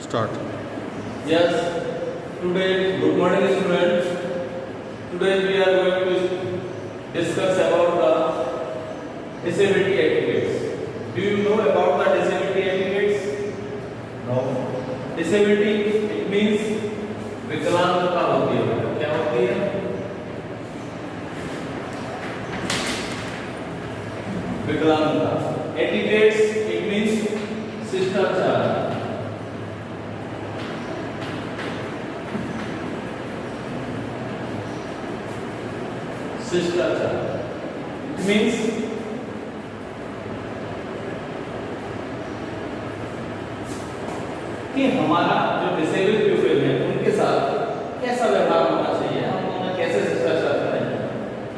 Start. Yes, today, good morning students. Today we are going to discuss about the disability etiquettes. Do you know about the disability etiquettes? No. Disability it means विकलांगता होती है. क्या होती है? विकलांगता. Etiquettes it means शिष्टाचार. शिष्टाचार it means कि हमारा जो डिसेबल पीपल है उनके साथ कैसा व्यवहार होना चाहिए, हम उन्हें कैसे शिष्टाचार करें.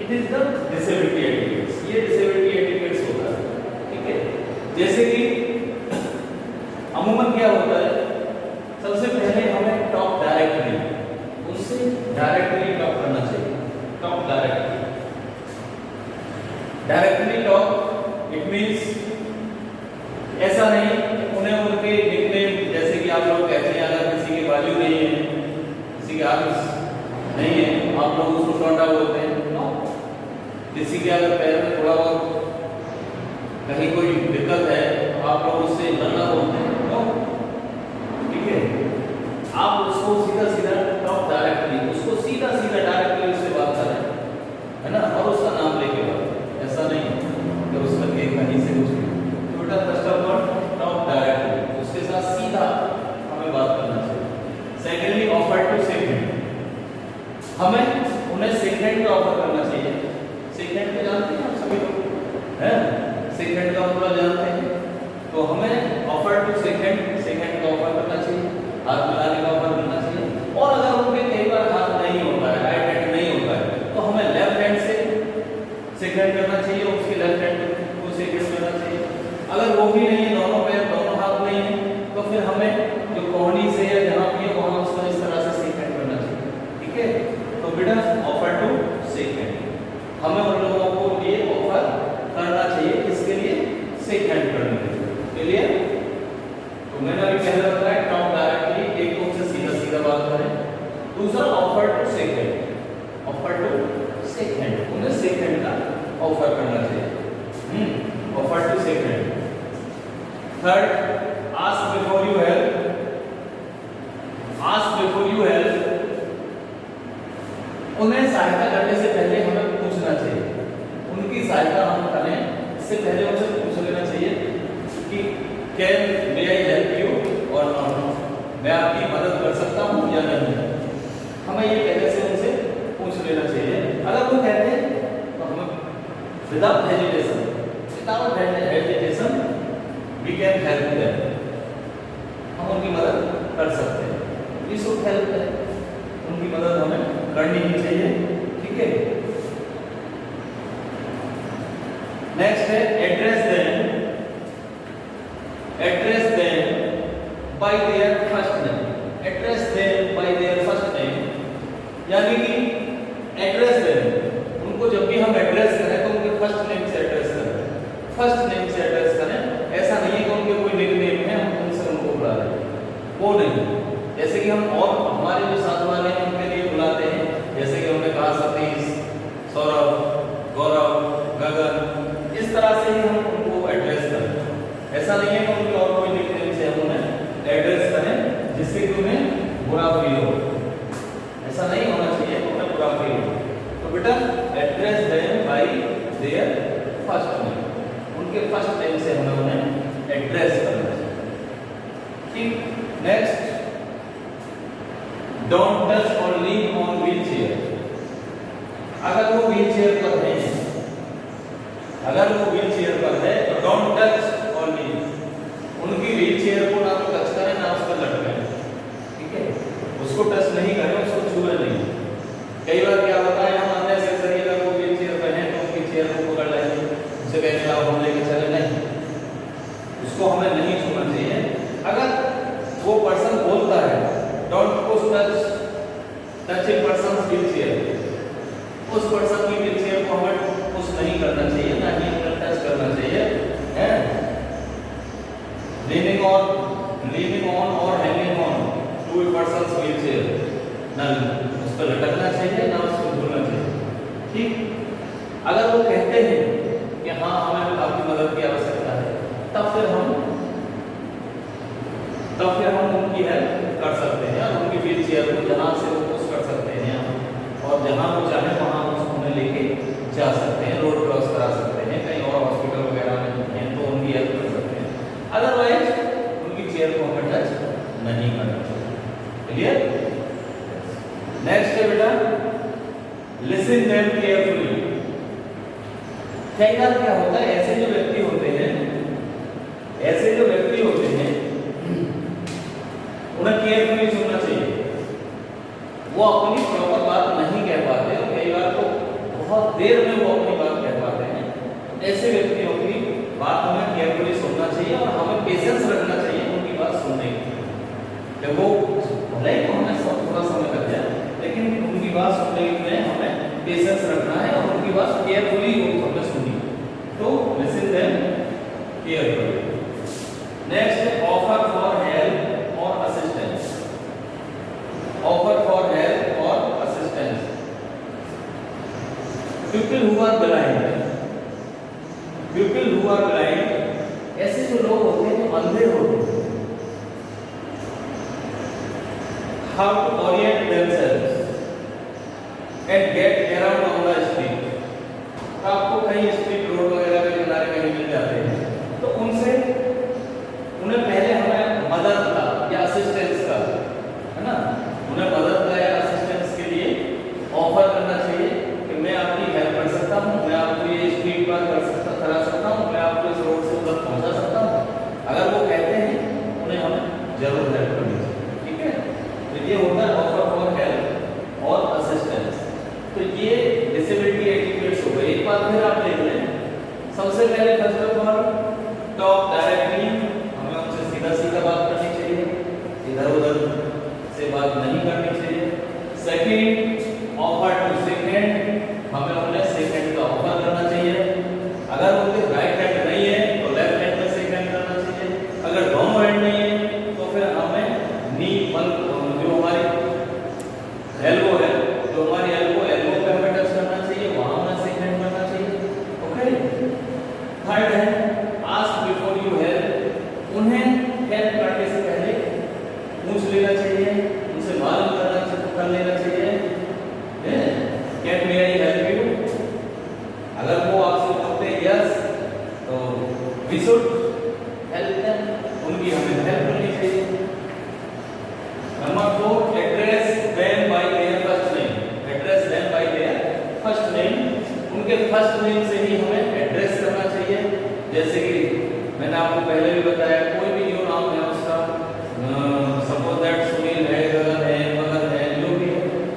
It is the disability etiquettes. ये डिसेबिलिटी एटिकेट्स होता है. ठीक है. जैसे कि अमूमन क्या होता है, सबसे पहले हमें टॉक डायरेक्टली उससे डायरेक्टली टॉक करना चाहिए. Talk directly. Directly talk it means ऐसा नहीं उन्हें उनके निकनेम, जैसे कि आप लोग कहते हैं अगर किसी की बाजू नहीं है, किसी के आर्म्स नहीं है, आप लोग उसको टोंटा बोलते हैं. नो. किसी के अगर पैर में थोड़ा बहुत कहीं कोई दिक्कत है तो आप लोग उससे लड़ना बोलते हैं. नो. ठीक है. आप उसको सीधा सीधा टॉक डायरेक्टली, उसको सीधा सीधा डायरेक्टली उससे बात करें, है ना, और उसका नाम लेके बात. ऐसा नहीं कि उसका कहीं से कुछ बेटा first of all talk directly, उसके साथ सीधा हमें बात करना चाहिए. सेकेंडली ऑफर टू सेकंड, हमें उन्हें सेकंड का ऑफर करना चाहिए. सेकंड को जानते हैं आप सभी लोग, हैं? सेकंड का मतलब जानते हैं, तो हमें ऑफर टू सेकंड, सेकंड का ऑफर करना चाहिए, हाथ मिलाने का ऑफर करना चाहिए. और अगर उनके कई बार हाथ नहीं होता है, राइट हैंड नहीं होता है, तो हमें लेफ्ट हैंड से सेकंड करना चाहिए, उसके लेफ्ट हैंड को सेकंड करना चाहिए. अगर वो भी नहीं है, दोनों पैर दोनों हाथ नहीं है, तो फिर हमें जो कोहनी से या जहां भी है वहां उसको इस तरह से सेकंड करना चाहिए. ठीक है. तो बेटा ऑफर टू सेकंड, हमें उन लोगों को ये ऑफर करना चाहिए. इसके लिए सेकंड करने के लिए तो मैंने अभी पहले बताया टॉक डायरेक्टली, एक को से सीधा सीधा बात करें. दूसरा offer to second, offer to second, उन्हें सेकंड का ऑफर करना चाहिए. Offer to second. Third, ask before you help. Ask before you help, उन्हें सहायता करने से पहले हमें पूछना चाहिए. उनकी सहायता हम करें इससे पहले उनसे पूछ लेना चाहिए कि can may I help you और नॉट, मैं आपकी मदद कर सकता हूं या नहीं. हमें ये पहले से उनसे पूछ लेना चाहिए. अगर वो कहते हैं तो हमें without hesitation, without hesitation we can help them, हम उनकी मदद कर सकते हैं. वी शुड हेल्प देम, उनकी मदद हमें करनी ही चाहिए. ठीक है. नेक्स्ट है address them. Address them by there first name. Address them by there first name, यानी कि एड्रेस देम, उनको जब भी हम एड्रेस करें तो उनके फर्स्ट नेम से एड्रेस करें. फर्स्ट नेम से एड्रेस करें. ऐसा नहीं है कि उनके कोई निकनेम है हम उनसे उनको बुला रहे हैं, वो नहीं. जैसे कि हम और हमारे जो साथ वाले हैं उनके लिए बुलाते हैं, जैसे कि हमने कहा सतीश, सौरभ, गौरव, गगन, इस तरह से ही हम उनको एड्रेस करें. ऐसा नहीं है कि उनके और कोई निकनेम से हम उन्हें एड्रेस करें जिससे कि उन्हें बुरा फील हो. ऐसा नहीं होना चाहिए, उन्हें बुरा फील हो. तो बेटा address them by there first name, उनके फर्स्ट नेम से हमें उन्हें एड्रेस करना चाहिए. ठीक. नेक्स्ट, डोंट टच और लीन ऑन व्हील चेयर. अगर वो व्हील चेयर पर है, अगर वो व्हील चेयर पर है तो डोंट टच और लीन, उनकी व्हील चेयर को ना तो टच करें ना उस पर लटकें. ठीक है. उसको टच नहीं करें, उसको छुए नहीं. कई बार क्या होता है, हम अननेसेसरी अगर वो व्हील चेयर पर है तो उनकी चेयर को पकड़ लेंगे, उसे कहेंगे आप हम लेके चले. नहीं, उसको हमें नहीं छूना चाहिए. अगर वो पर्सन बोलता है don't push touch A persons wheel chair, उस पर्सन की व्हील चेयर को हमें पुश नहीं करना चाहिए, ना ही टच करना चाहिए. है लीनिंग ऑन और हैंगिंग पर्सन्स व्हील चेयर, ना उस पर लटकना चाहिए ना उसको झूलना चाहिए। ठीक, अगर वो कहते हैं कि हाँ हमें आपकी मदद की आवश्यकता है, तब फिर हम उनकी हेल्प कर सकते हैं और उनकी व्हील चेयर को जहाँ से वो पुश कर सकते हैं और जहाँ वो चाहे वहाँ उसको हमें लेके जा सकते हैं, रोड क्रॉस करा सकते हैं, कहीं और हॉस्पिटल वगैरह में हैं तो उनकी हेल्प कर सकते हैं। अदरवाइज उनकी चेयर को हमें टच नहीं करना चाहिए। क्लियर? नेक्स्ट है बेटा, लिसन देम केयरफुली। कई बार क्या होता है, ऐसे जो व्यक्ति होते हैं उन्हें केयरफुली सुनना चाहिए। वो अपनी प्रॉपर बात नहीं कह पाते और कई बार तो बहुत देर में वो अपनी बात कह पाते हैं। ऐसे व्यक्तियों की बात हमें केयरफुली सुनना चाहिए और हमें पेशेंस रखना चाहिए उनकी बात सुनने की। वो भले ही हमें थोड़ा समय लग जाए, लेकिन उनकी बात सुनने में हमें पेशेंस रखना है और उनकी बात केयरफुली हमें सुननी। तो लिसन देम केयरफुली। नेक्स्ट है ऑफर फॉर हेल्प और असिस्टेंस। ऑफर फॉर हेल्प और assistance. People who are blind, ऐसे जो लोग होते हैं जो अंधे होते हैं, how to orient themselves and get around on the street। आपको कहीं स्ट्रीट रोड वगैरह के किनारे कहीं मिल जाते हैं तो उन्हें पहले हमें मदद का या असिस्टेंस का, है ना, उन्हें मदद का या असिस्टेंस के लिए ऑफर करना चाहिए कि मैं आपकी हेल्प कर सकता हूँ, मैं आपको ये स्ट्रीट पार करा सकता हूँ, मैं आपको इस रोड से उधर पहुँचा सकता हूँ। अगर वो कहते हैं उन्हें हमें जरूर हेल्प करनी चाहिए। ठीक है, तो ये होता है ऑफर फॉर हेल्प और असिस्टेंस। तो ये डिसेबिलिटी एटिट्यूड्स हो गए। एक बात फिर आप देख लें, सबसे पहले first of all talk directly, हमें उनसे सीधा सीधा बात करनी चाहिए, इधर उधर से बात नहीं करनी चाहिए। सेकंड, ऑफर टू सेकंड, हमें उन्हें सेकंड का ऑफर करना चाहिए। अगर उनके राइट हैंड नहीं है तो लेफ्ट हैंड में सेकंड करना चाहिए। अगर दोनों हैंड नहीं है तो फिर हमें नी जो हमारी एल्बो है, जो हमारी एल्बो पे हमें टच करना चाहिए, वहां हमें सेकंड करना चाहिए। ओके। थर्ड है आस्क बिफोर यू हेल्प, उन्हें हेल्प करने से पहले पूछ लेना चाहिए, उनसे मालूम कर लेना चाहिए, can may I help you. अगर वो आपसे बोलते हैं यस तो वी शुड हेल्प देम, उनकी हमें हेल्प करनी चाहिए। Number 4, address them by there first name. Address them by there first name, उनके फर्स्ट नेम से ही हमें एड्रेस करना चाहिए। जैसे कि मैंने आपको पहले भी बताया, कोई भी जो नाम है उसका, सपोज दैट सुनील है, गगन है, मगन है, जो भी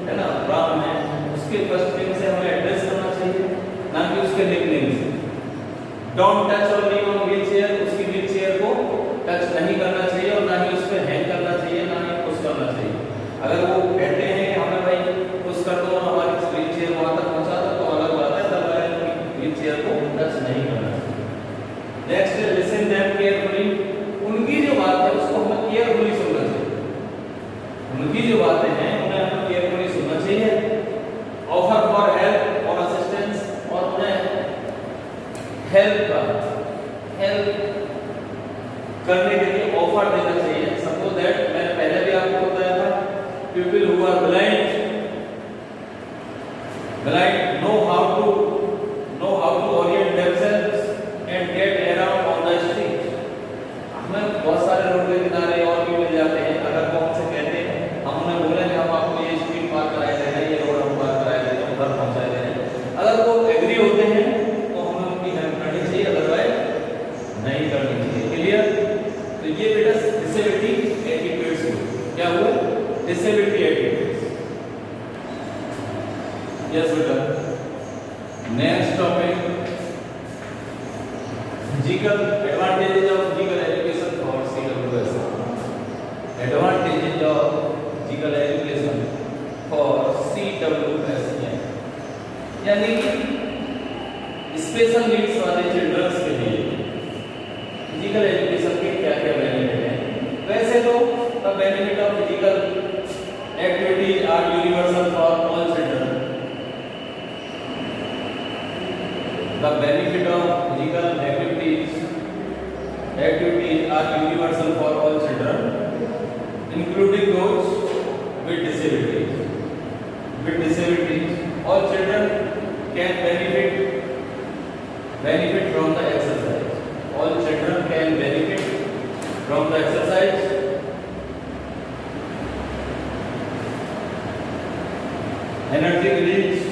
है ना, राम है, उसके फर्स्ट नेम से हमें एड्रेस करना चाहिए, ना कि उसके निकनेम से। डोंट टच और लीव ऑन व्हील चेयर, उसकी व्हील चेयर को टच नहीं करना चाहिए और ना ही उस पर हैंग करना चाहिए, ना ही पुश करना चाहिए। अगर वो कहते हैं कि हमें भाई पुश कर दो और हमारी व्हील चेयर वहां तक पहुंचा दो तो अलग बात है, तब व्हील चेयर को टच नहीं करना चाहिए। नेक्स्ट है लिसन देम केयरफुली, उनकी जो बात है उसको हमें केयरफुली सुनना चाहिए। उनकी जो बातें हैं उन्हें हमें केयरफुली सुनना चाहिए। ऑफर फॉर हेल्प और असिस्टेंस, और उन्हें हेल्प करने के लिए ऑफर देना चाहिए। सपोज दैट मैंने पहले भी आपको बताया था, people who are blind know how to orient themselves and get around on the street। हमें बहुत सारे रोड के किनारे और भी मिल जाते हैं। अगर वो हमसे कहते हैं, हम उन्हें बोले कि हम आपको ये स्ट्रीट पार कराए दे रहे हैं, ये रोड हम पार कराए दे रहे हैं, उधर पहुंचाए दे रहे हैं, अगर वो एग्री होते हैं तो हमें उनकी हेल्प करनी चाहिए, अदरवाइज नहीं करनी चाहिए। क्लियर? तो ये बेटा डिसेबिलिटी एटिट्यूड्स हुए। क्या हुआ? डिसेबिलिटी एटिट्यूड्स। यस बेटा। Next topic, physical advantages of physical education for CWS। Advantages of physical education for CWS, यानी कि स्पेशल नीड्स वाले चिल्ड्रंस के लिए फिजिकल एजुकेशन के क्या क्या बेनिफिट हैं। वैसे तो the benefit of physical are universal for all children. The benefit of physical activities are universal for all children, including those with disabilities. All children can benefit from the exercise. All children can benefit from the exercise. Energy release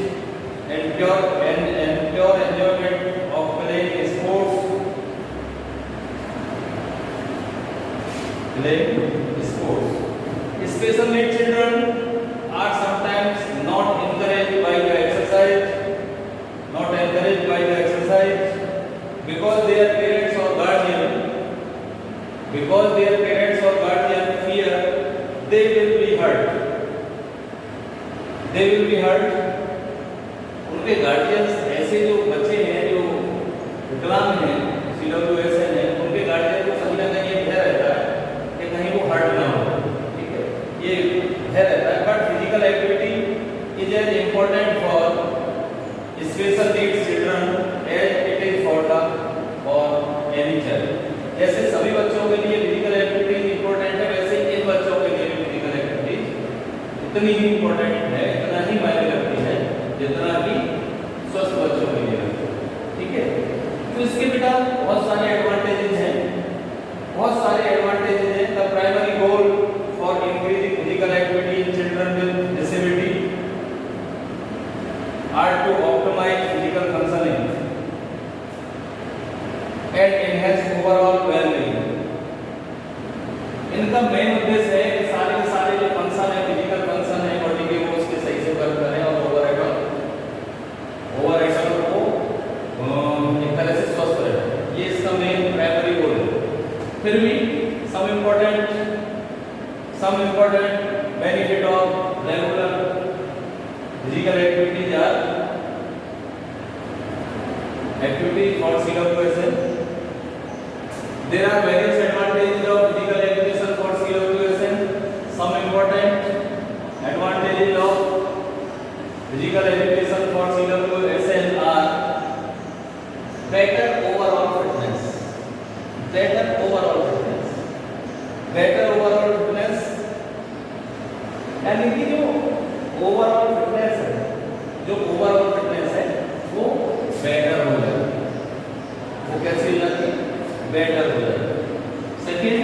and pure enjoyment of playing sports. Special needs children are sometimes not encouraged by the exercise, because their parents or guardian fear they will be hurt. उनके guardians ऐसे जो बच्चे हैं जो विकलांग हैं, CWSN हैं, उनके गार्डियन को कहीं ना कहीं ये भय रहता है कि कहीं वो हर्ट ना हो, ठीक है, ये भय रहता है. But physical activity is as important for special needs children as it is for the और एनी चाइल्ड. जैसे सभी बच्चों के लिए फिजिकल एक्टिविटी इम्पोर्टेंट है, वैसे इन बच्चों के लिए फिजिकल एक्टिविटी इतनी ही इम्पोर्टेंट है, इतना ही मायने रखती है जितना कि स्वस्थ बच्चों के लिए, ठीक है. तो इसके बेटा बहुत सारे एडवांटेजेस हैं. The primary goal for increasing physical activity in children with disability are to optimise physical functioning and enhance overall wellbeing. इनका मेन उद्देश्य है कि सारे के सारे जो फंक्शन है, फिजिकल फंक्शन है, बॉडी के वो उसके सही से वर्क करें और ओवर एक्टर को एक तरह से स्वस्थ रहे. ये इसका मेन प्राइमरी गोल है. फिर भी some important benefit of regular physical activities are activities for CWSN. There are various advantages of physical education for CWSN. Some important advantages of physical education for CWSN are better overall fitness. यानी कि जो overall fitness है वो better हो जाती है. वो कैसे हो जाती है? बेटर हो जाती है. Second,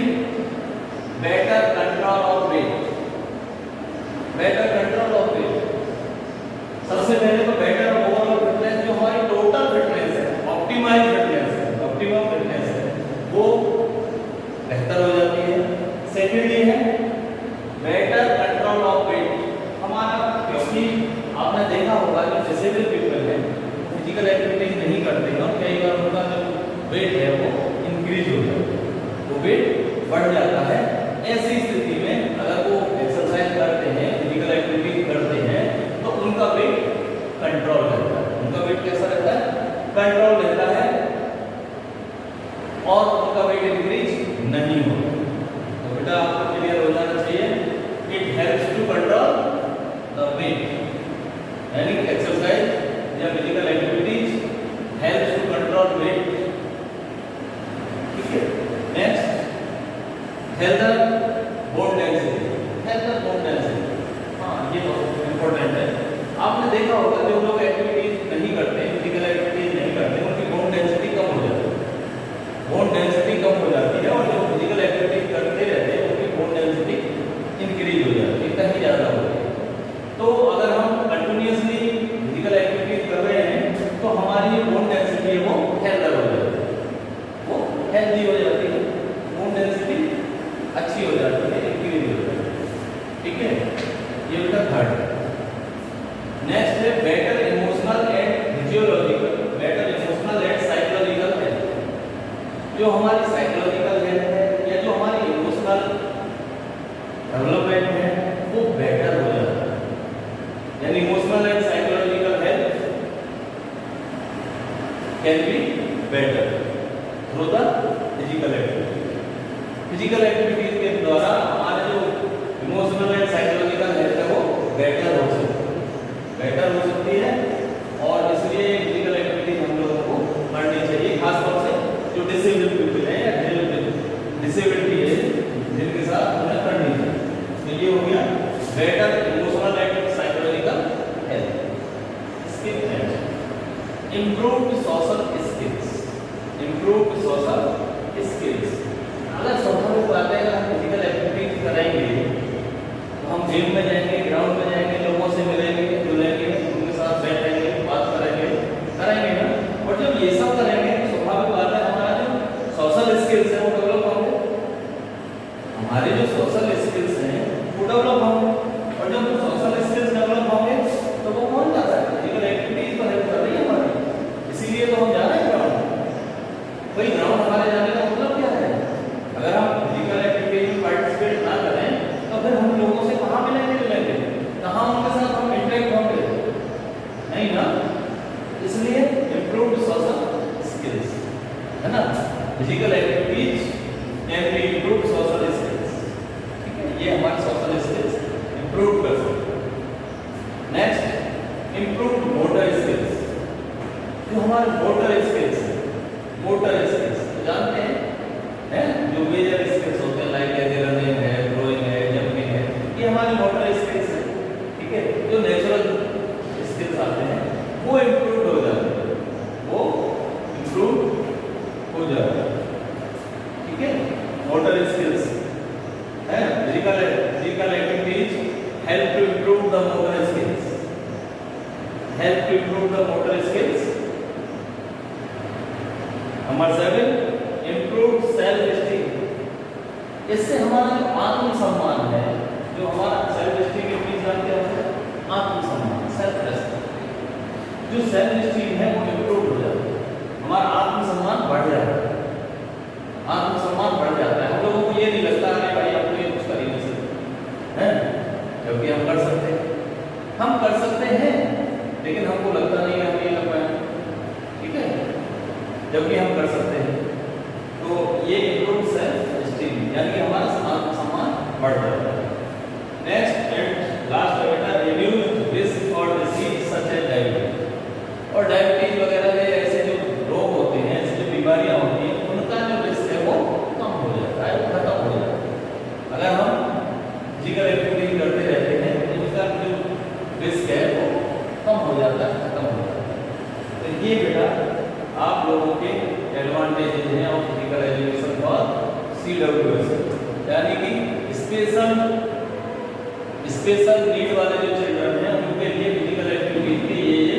better control of weight. सबसे पहले तो बेटर ओवरऑल फिटनेस जो हमारी टोटल फिटनेस है, ऑप्टिमम फिटनेस है, वो बेहतर हो जाती है. सेकंड ये है बेटर कंट्रोल ऑफ वेट. हमारा, क्योंकि आपने देखा होगा कि डिसेबल पीपल है, फिजिकल एक्टिविटीज नहीं करते हैं और कई बार उनका जो वेट है वो इंक्रीज हो जाता है, वो वेट बढ़ जाता है. ऐसी स्थिति में अगर वो एक्सरसाइज करते हैं, फिजिकल एक्टिविटीज करते हैं, तो उनका वेट कंट्रोल रहता है. उनका वेट कैसा रहता है? कंट्रोल रहता है और उनका वेट इंक्रीज नहीं होता. तो बेटा आपको क्लियर हो जाना चाहिए. It helps to control the weight, यानी एक्सरसाइज या physical activities helps to control weight, ठीक है. Next, health bone density. हाँ, ये बहुत इंपॉर्टेंट है. आपने देखा होगा जो लोग एक्टिविटीज नहीं करते, फिजिकल एक्टिविटीज नहीं करते, उनकी बोन डेंसिटी कम हो जाती है. और जो फिजिकल एक्टिविटीज करते रहते हैं उनकी बोन डेंसिटी इंक्रीज हो जाती है, इतना ही ज़्यादा होती है. तो अगर हम कंटिन्यूअसली फिजिकल एक्टिविटीज कर रहे हैं तो हमारी जो बोन डेंसिटी है वो हेल्दी हो जाती है, बोन डेंसिटी अच्छी हो जाती है, इंक्रीज हो जाती है, ठीक है. ये उनका थर्ड. नेक्स्ट है better emotional and psychological health. जो हमारी साइकोलॉजिकल हेल्थ है या जो हमारी इमोशनल डेवलपमेंट है वो बेटर हो जाता है. यानी emotional and psychological health can be better through the physical activities के द्वारा हमारे जो इमोशनल एंड साइकोलॉजिकल हेल्थ है वो बेटर सोशल स्किल्स हैं वो डेवलप होंगे, और जब सोशल स्किल्स डेवलप होंगे तो वो कौन जाता है, फिजिकल एक्टिविटीज तो हेल्प कर रही है हमारी, इसीलिए तो हम जा रहे हैं ग्राउंड। भाई ग्राउंड हमारे जाने का मतलब क्या है, अगर हम फिजिकल एक्टिविटीज में पार्टिसिपेट ना करें तो फिर हम लोगों से कहाँ मिलेंगे, कहाँ उनके साथ हम इंटरेक्ट होंगे, नहीं ना। इसलिए इम्प्रूव्ड सोशल स्किल्स है ना, physical activities can be improved social skills, ठीक है, ये हमारे सोशल स्किल्स इम्प्रूव कर सकते हैं। नेक्स्ट इम्प्रूव्ड मोटर स्किल्स, जो हमारे मोटर स्किल्स तो जानते हैं जो मेजर स्किल्स होते हैं लाइक रनिंग है, ड्राइंग है, जंपिंग है, ये हमारे मोटर स्किल्स हैं, ठीक है, जो नेचुरल स्किल्स आते हैं वो इम्प्रूव हो जाते हैं, वो इम्प्रूव हो जाते हैं, ठीक है। मोटर स्किल्स है, physical activities help to improve the motor skills, help to improve the motor skills. Number 7 improve self esteem, इससे हमारा जो आत्मसम्मान है, जो हमारा सेल्फ स्टीम मींस जानते हैं आत्मसम्मान, सेल्फ रेस्पेक्ट, जो सेल्फ स्टीम है वो इम्प्रूव हो जाता है, हमारा आत्मसम्मान बढ़ जाता है, आत्मसम्मान बढ़ जाता है। हम लोगों को ये नहीं लगता अरे भाई हम तो ये कुछ कर ही नहीं सकते हैं, जबकि हम कर सकते हैं, हम कर सकते हैं, लेकिन हमको लगता नहीं है हम ये कर पाए, ठीक है, जबकि हम कर सकते हैं। तो ये इम्प्रूव सेल्फ स्टीम यानी कि हमारा आत्मसम्मान बढ़ जाता है। नेक्स्ट एंड लास्ट बेटा reduce risk for disease such as diabetes, और डायबिटीज वगैरह के ऐसे जो रोग होते हैं, ऐसी जो बीमारियां होती हैं, उनका जो रिस्क है वो कम हो जाता है, खत्म हो जाता है। अगर हम फिजिकल एक्टिविटी करते रहते हैं तो उसका जो रिस्क है वो कम हो जाता है, खत्म हो जाता है। तो ये बेटा आप लोगों के एडवांटेजेस हैं of physical education for CWS, यानी कि स्पेशल नीड वाले जो चिल्ड्रन हैं उनके लिए फिजिकल एक्टिविटीज के ये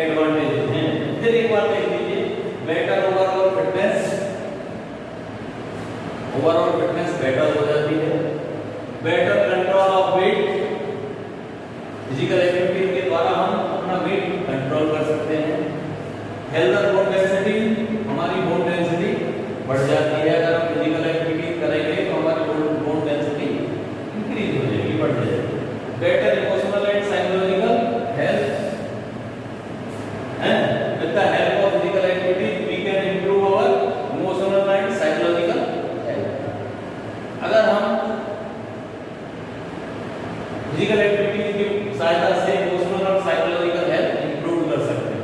एडवांटेजेस हैं। फिर एक बार देख लीजिए, बेटर ओवरऑल फिटनेस बेटर हो जाती है, better control of weight, physical activity के द्वारा हम अपना वेट कंट्रोल कर सकते हैं। हेल्दर बोन डेंसिटी, हमारी बोन डेंसिटी बढ़ जाती है, अगर हम फिजिकल एक्टिविटी करेंगे तो हमारी बोन डेंसिटी इंक्रीज हो जाएगी, बढ़ जाएगी। Better emotional and psychological health है, with the help of physical activity we can improve our emotional and psychological health. अगर हम फिजिकल एक्टिविटी की सहायता से इमोशनल और साइकोलॉजिकल हेल्थ इंप्रूव कर सकते हैं।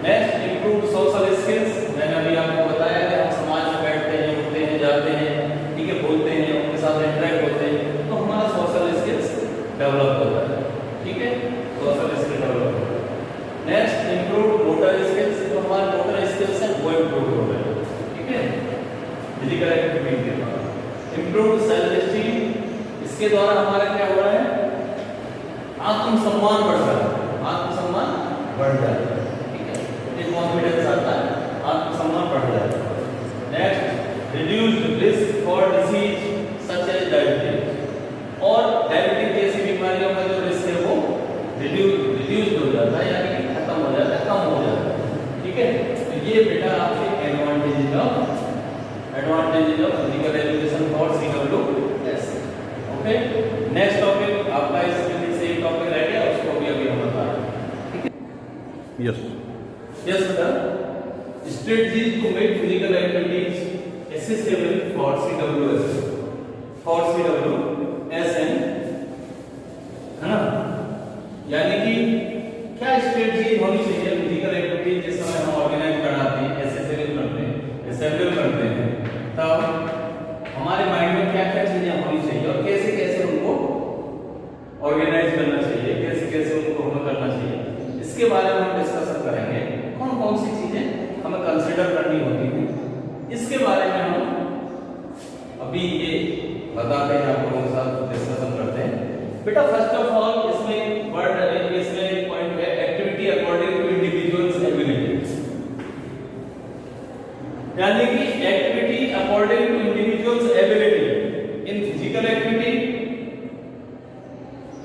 नेक्स्ट इम्प्रूव सोशल स्किल्स, मैंने अभी आपको बताया कि हम समाज में बैठते हैं, उठते हैं, जाते हैं, ठीक है, बोलते हैं, उनके साथ इंटरेक्ट होते हैं, तो हमारा सोशल स्किल्स डेवलप होता है, ठीक है, सोशल स्किल डेवलप होता है। नेक्स्ट इम्प्रूव मोटर स्किल्स, जो हमारे मोटर स्किल्स हैं वो इम्प्रूव हो रहे हैं, ठीक है, फिजिकल एक्टिविटी के द्वारा। इम्प्रूव सेल्फ स्टीम, इसके द्वारा हमारा क्या हो रहा है, आत्मसम्मान बढ़ रहा है, आत्मसम्मान बढ़ जाता है, कॉन्फिडेंस आता है, आत्मसम्मान बढ़ जाता है। Next reduced risk for disease such as diabetes, और डायबिटीज जैसी बीमारियों का जो रिस्क है वो रिड्यूस्ड हो जाता है, यानी कि खत्म हो जाता है, कम हो जाता है, ठीक है। तो ये बेटा आपके advantages of physical education for CWS, okay. Next topic आपका इसमें से एक टॉपिक रह गया, उसको भी अभी हम बता रहे हैं, ठीक है। यस बेटा, strategies to make physical activities accessible for CWS है ना, यानी कि क्या स्ट्रेटजी होनी चाहिए फिजिकल एक्टिविटी जिस समय हम ऑर्गेनाइज कराते हैं, accessible करते हैं, असेंबल करते हैं, तब हमारे माइंड में क्या क्या चीजें होनी चाहिए और कैसे कैसे उनको ऑर्गेनाइज करना चाहिए, कैसे कैसे उनको हमें करना चाहिए, इसके बारे में हम डिस्कशन करेंगे। कौन कौन सी चीजें हमें कंसीडर करनी होती है, इसके बारे में हम अभी ये बताते हैं, आप लोगों के साथ डिस्कशन करते हैं। बेटा फर्स्ट ऑफ ऑल इसमें वर्ड इसमें एक पॉइंट है activity according to individual's ability, यानी कि activity according to individual's ability in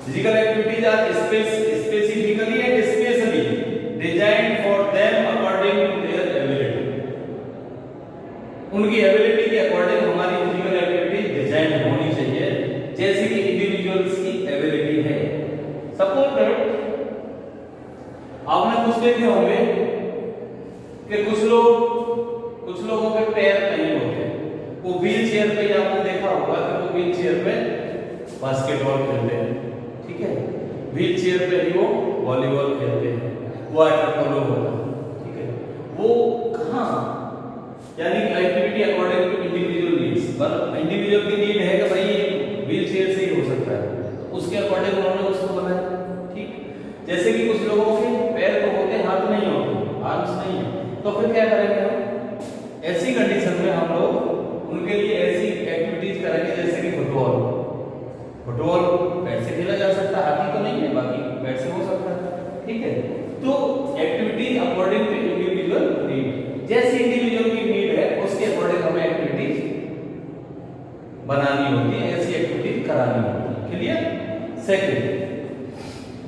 physical activities are specifically and specially designed for them according to their ability. उनकी एबिलिटी के अकॉर्डिंग हमारी physical activity design होनी चाहिए, जैसे कि इंडिविजुअल्स की एबिलिटी है। सपोज दैट आपने कुछ देखे होंगे कि कुछ लोगों के पैर नहीं होते, वो व्हील चेयर पे, आपने देखा होगा कि वो व्हील चेयर पे बास्केटबॉल खेलते हैं, ठीक है, व्हील चेयर पे ही वो वॉलीबॉल खेलते हैं, वाटर पोलो होता है, ठीक है। वो कहाँ, यानी कि activity according to individual needs, पर इंडिविजुअल की नीड है कि भाई व्हील चेयर से ही हो सकता है, तो उसके अकॉर्डिंग उन्होंने उसको बनाया, ठीक। जैसे कि कुछ लोगों के पैर तो होते हैं, हाथ नहीं होते, आर्म्स नहीं है, तो फिर क्या करेंगे हम? ऐसी कंडीशन में हम लोग उनके लिए ऐसी एक्टिविटीज करेंगे जैसे कि फुटबॉल बैट से खेला जा सकता है, हाथी तो नहीं है, बाकी बैट से हो सकता है, ठीक है। तो activities according to individual need, जैसी इंडिविजुअल की नीड है उसके अकॉर्डिंग हमें एक्टिविटीज बनानी होती है, ऐसी एक्टिविटीज करानी होती है। क्लियर? सेकंड,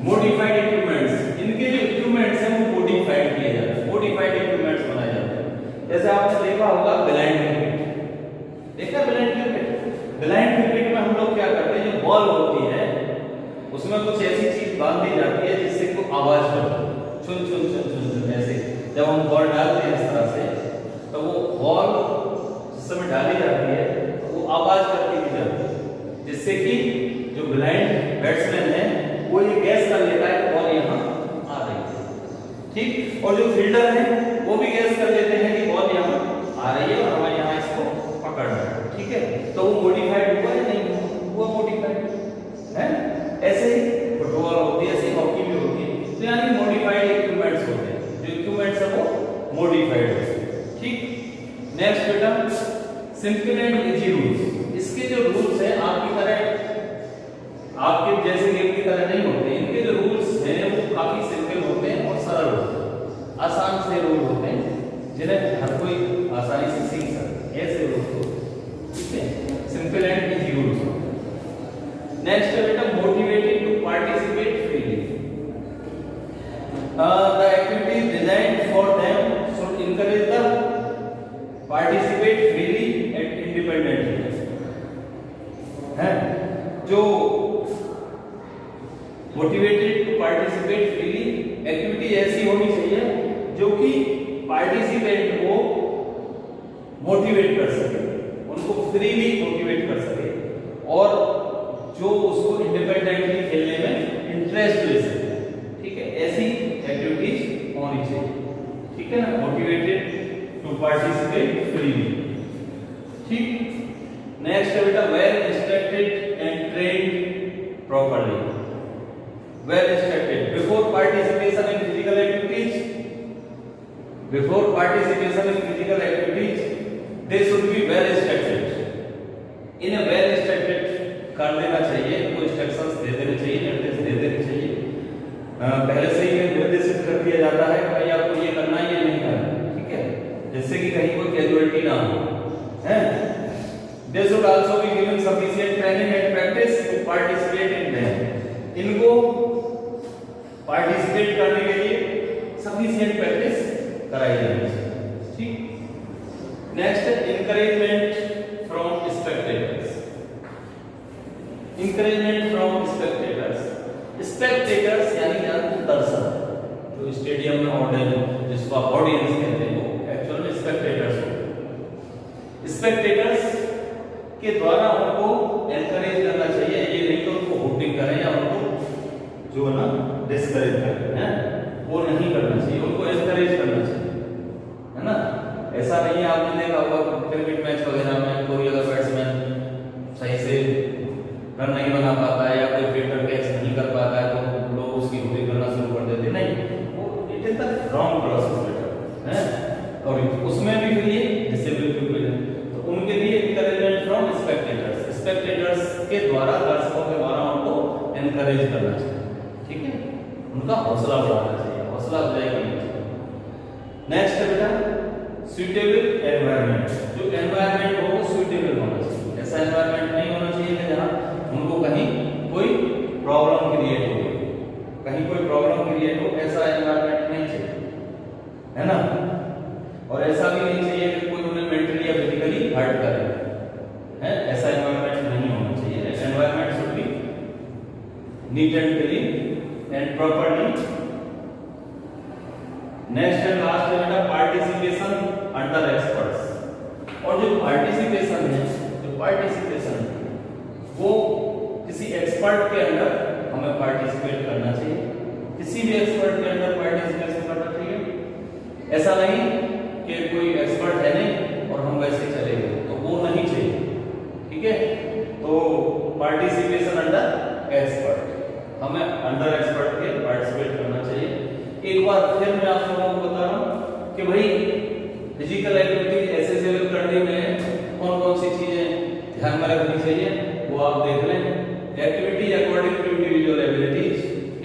मॉडिफाइड इक्विपमेंट्स, इनके जो इक्विपमेंट्स हैं वो मॉडिफाइड किए जाते हैं, मॉडिफाइड इक्विपमेंट्स बनाए जाते हैं। जैसे आपने देखा होगा ब्लाइंड क्रिकेट, देखा ब्लाइंड क्रिकेट? ब्लाइंड क्रिकेट में हम लोग क्या करते हैं, जो बॉल होती है उसमें कुछ ऐसी चीज बांध दी जाती है जिससे कोई आवाज करता है, चुन चुन चुन चुन चुन, ऐसे जब हम बॉल डालते हैं इस तरह से, तो वो बॉल जिस समय डाली जाती है तो वो आवाज करती दी जाती है, जिससे कि जो ब्लाइंड बैट्समैन है वो ये गैस कर लेता है कि बॉल यहाँ आ रही है, ठीक। और जो फील्डर है वो भी गैस कर लेते हैं कि बॉल यहाँ आ रही है और हमें यहाँ इसको पकड़ना है, ठीक है। तो वो मॉडिफाइड हुआ या नहीं हुआ? मॉडिफाइड है। ऐसे ही फुटबॉल होती है, ऐसे हॉकी भी होती है, तो यानी मॉडिफाइड इक्विपमेंट्स होते हैं, जो इक्विपमेंट्स है वो मॉडिफाइड होते हैं, ठीक। नेक्स्ट बेटा, सिंपल एंड इजी रूल्स। इसके जो रूल्स हैं आपकी तरह, आपके जैसे गेम की तरह नहीं होते, इनके जो रूल्स हैं वो काफी सिंपल होते हैं और सरल होते हैं, आसान से रूल होते हैं जिन्हें हर कोई आसानी से सीख सकता है, ऐसे रूल्स होते हैं, ठीक है, simple and easy rules. Next है बेटा, motivated to participate freely, the activities designed for them should encourage the participate freely and independently, है। जो motivated to participate freely, activity ऐसी होनी चाहिए जो कि पार्टिसिपेंट को मोटिवेट कर सके, उनको फ्रीली मोटिवेट कर सके और जो उसको इंडिपेंडेंटली खेलने में इंटरेस्ट ले सके, ठीक है, ऐसी एक्टिविटीज होनी चाहिए, ठीक है ना। मोटिवेटेड टू पार्टिसिपेट फ्रीली, ठीक। नेक्स्ट है बेटा, well instructed and trained properly, well instructed before participation in physical activities, before participation in physical activities they should be well instructed, इन्हें वेल इंस्ट्रक्टेड कर देना चाहिए, इनको इंस्ट्रक्शंस दे देने चाहिए, निर्देश दे देने चाहिए, पहले से ही निर्देशित कर दिया जाता है कि भाई आपको ये करना है, ये नहीं करना, ठीक है, जिससे कि कहीं कोई कैजुअलिटी ना हो, हैं। They should also be given sufficient training and practice to participate in them, इनको पार्टिसिपेट करने के लिए सफिशिएंट प्रैक्टिस कराई जानी चाहिए, ठीक। नेक्स्ट है encouragement from spectators, encouragement from spectators, spectators यानी दर्शक, जो स्टेडियम में ऑडियंस, जिसको आप ऑडियंस कहते हैं, वो एक्चुअल में स्पेक्टेटर्स होते हैं। स्पेक्टेटर्स के द्वारा उनको एनकरेज करना चाहिए, ये नहीं तो उनको होटिंग करें या उनको जो है ना डिस्करेज करें, हैं, वो नहीं करना चाहिए, उनको एनकरेज करना चाहिए, है ना। ऐसा नहीं है, आपने देखा होगा क्रिकेट मैच वगैरह में कोई अगर बैट्समैन सही से रन नहीं बना पाता है या कोई फील्डर कैच नहीं कर पाता है तो लोग उसकी होटिंग करना शुरू कर देते, नहीं, वो it is the wrong process है। और उसमें भी फिर ये डिसेबल पीपल है, तो उनके लिए एनकरेजमेंट फ्रॉम स्पेक्टेटर्स, स्पेक्टेटर्स के द्वारा, दर्शकों के द्वारा उनको एनकरेज करना चाहिए, ठीक है, उनका हौसला बढ़ाना चाहिए, हौसला अफजाई करनी चाहिए। नेक्स्ट है बेटा, सुटेबल एनवायरनमेंट, जो एनवायरनमेंट हो वो सुटेबल होना चाहिए, ऐसा एनवायरनमेंट नहीं होना चाहिए कि जहां उनको कहीं कोई problem neat and clean and properly. Next and last है बेटा पार्टिसिपेशन अंडर एक्सपर्ट्स। और जो पार्टिसिपेशन है, वो किसी एक्सपर्ट के अंडर हमें पार्टिसिपेट करना चाहिए, किसी भी एक्सपर्ट के अंडर पार्टिसिपेशन करना चाहिए। ऐसा नहीं कि कोई एक्सपर्ट है नहीं और हम वैसे चले गए, तो वो नहीं चाहिए, ठीक है। तो पार्टिसिपेशन अंडर एक्सपर्ट, हमें अंडर एक्सपर्ट के पार्टिसिपेट करना चाहिए। एक बार फिर मैं आप लोगों को बता रहा हूँ कि भाई फिजिकल एक्टिविटी एसेसिबल करने में कौन कौन सी चीजें ध्यान में रखनी चाहिए, वो आप देख लें। Activity according to individual abilities,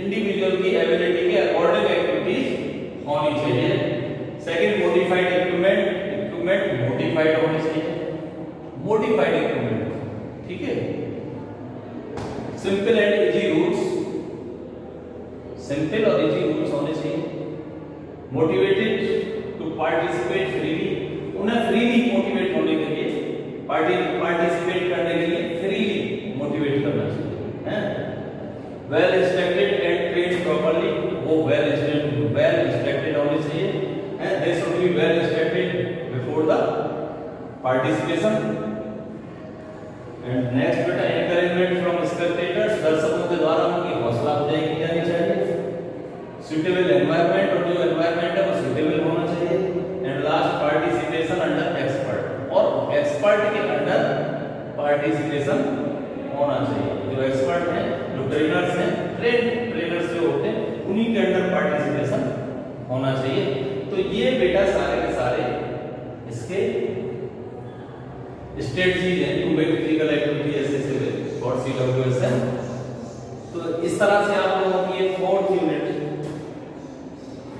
individual की एबिलिटी के अकॉर्डिंग एक्टिविटीज होनी चाहिए। सेकंड मॉडिफाइड इक्विपमेंट मॉडिफाइड होनी चाहिए, मॉडिफाइड इक्विपमेंट, ठीक है। Simple and easy rules, simple और इजी रूल्स होने चाहिए। मोटिवेटेड टू पार्टिसिपेट फ्रीली, उन्हें फ्रीली मोटिवेट होने के लिए, पार्टिसिपेट करने के लिए फ्रीली मोटिवेट करना चाहिए, हैं। Well instructed and trained properly, वो वेल इंस्ट्रक्टेड होने चाहिए, and they should be well instructed before the participation. And next बेटा एनकरेजमेंट फ्रॉम स्पेक्टेटर्स, दर्शकों के द्वारा उनकी हौसला अफजाई की जानी चाहिए। सुटेबल एनवायरनमेंट, और जो एनवायरनमेंट है वो सुटेबल होना चाहिए। And last participation under expert, और एक्सपर्ट के अंडर पार्टिसिपेशन होना चाहिए। जो एक्सपर्ट हैं, जो ट्रेनर्स हैं, ट्रेनर्स जो होते हैं, उन्हीं के अंडर पार्टिसिपेशन होना चाहिए। तो ये बेटा सारे के सारे इसके स्ट्रेटजीज हैं to make physical activity accessible for CWSM। तो इस तरह से आप लोगों की ये फोर्थ यूनिट,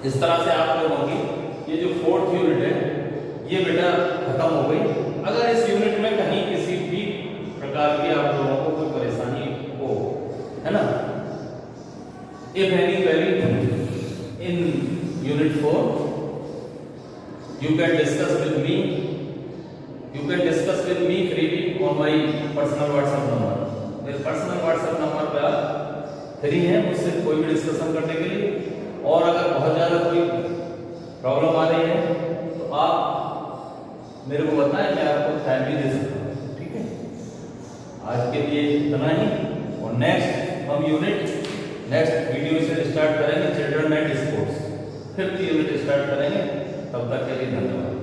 इस तरह से आप लोगों की ये जो फोर्थ यूनिट है ये बेटा खत्म हो गई। अगर इस यूनिट में कहीं किसी भी प्रकार की आप लोगों को कोई परेशानी हो, है ना, if any query in unit 4 you can discuss with me, freely on my personal WhatsApp number। मेरे पर्सनल WhatsApp नंबर पे आप फ्री हैं मुझसे कोई भी डिस्कशन करने के लिए। और अगर बहुत ज़्यादा कोई प्रॉब्लम आ रही है तो आप मेरे को बताएं, मैं आपको टाइम भी दे सकता हूँ, ठीक है। आज के लिए इतना ही, और नेक्स्ट हम यूनिट नेक्स्ट वीडियो से स्टार्ट करेंगे children and sports, 5th unit start करेंगे। तब तक के लिए धन्यवाद।